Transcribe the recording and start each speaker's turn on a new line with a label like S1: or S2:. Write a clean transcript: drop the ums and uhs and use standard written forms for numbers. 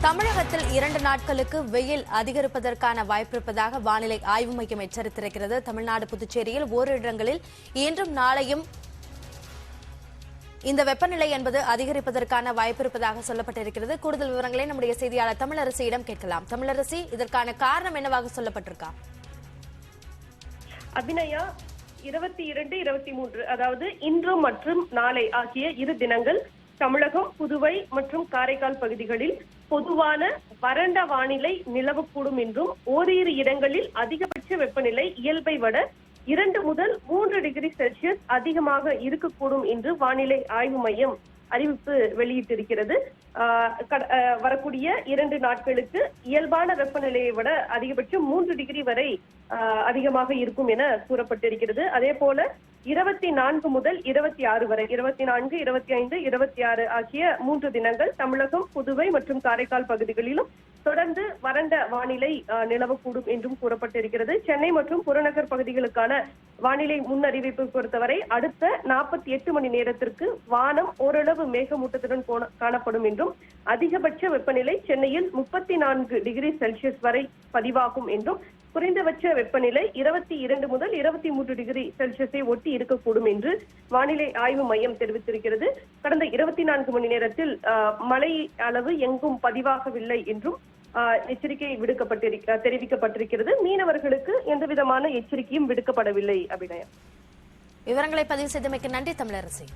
S1: தமிழகத்தில் 2 நாட்களுக்கு வெயில் அதிகரிப்பதற்கான வாய்ப்பிருப்பதாக வானிலை ஆய்வு மையம் எச்சரித்திருக்கிறது. தமிழ்நாடு, புதுச்சேரியில் ஓரிரு இடங்களில் இன்றும் நாளையும் இந்த வெப்பநிலை என்பது அதிகரிப்பதற்கான வாய்ப்பிருப்பதாக சொல்லப்பட்டிருக்கிறது. கூடுதல் விவரங்களை நம்முடைய செய்தியாளர் தமிழரசியிடம் கேட்கலாம். தமிழரசி, இதற்கான காரணம் என்னவாக சொல்லப்பட்டிருக்கா?
S2: அபிநயா, 22, 23 அதாவது இன்று மற்றும் நாளை ஆகிய 2 தினங்கள் தமிழகம், புதுவை மற்றும் காரைக்கால் பகுதிகளில் பொதுவான வறண்ட வானிலை நிலவக்கூடும் என்றும் ஓரிரு இடங்களில் அதிகபட்ச வெப்பநிலை இயல்பை விட 2 முதல் 3 டிகிரி செல்சியஸ் அதிகமாக இருக்கக்கூடும் என்று வானிலை ஆய்வு மையம் அறிவிப்பு வெளியிட்டிருக்கிறது. வரக்கூடிய 2 நாட்களுக்கு இயல்பான வெப்பநிலையை விட அதிகபட்சம் 3 டிகிரி வரை அதிகமாக இருக்கும் என கூறப்பட்டிருக்கிறது. அதே போல 24 முதல் 26 வரை 24, 25, 26 ஆகிய 3 தினங்கள் தமிழகம், புதுவை மற்றும் காரைக்கால் பகுதிகளிலும் தொடர்ந்து வறண்ட வானிலை நிலவக்கூடும் என்றும் கூறப்பட்டிருக்கிறது. சென்னை மற்றும் புறநகர் பகுதிகளுக்கான வானிலை முன்னறிவிப்பு பொறுத்தவரை அடுத்த 48 மணி நேரத்திற்கு வானம் ஓரளவு மேகமூட்டத்துடன் காணப்படும் என்றும் அதிகபட்ச வெப்பநிலை சென்னையில் 34 டிகிரி செல்சியஸ் வரை பதிவாகும் என்றும் குறைந்தபட்ச வெப்பநிலை 22 முதல் 23 டிகிரி செல்சியஸை ஒட்டி இருக்கக்கூடும் என்று வானிலை ஆய்வு மையம் தெரிவித்திருக்கிறது. கடந்த 24 மணி நேரத்தில் மழை அளவு எங்கும் பதிவாகவில்லை என்றும் எச்சரிக்கை தெரிவிக்கப்பட்டிருக்கிறது. மீனவர்களுக்கு எந்தவிதமான எச்சரிக்கையும் விடுக்கப்படவில்லை. அபிநயா,
S1: விவரங்களை பதிவு செய்தமைக்கு நன்றி தமிழரசி.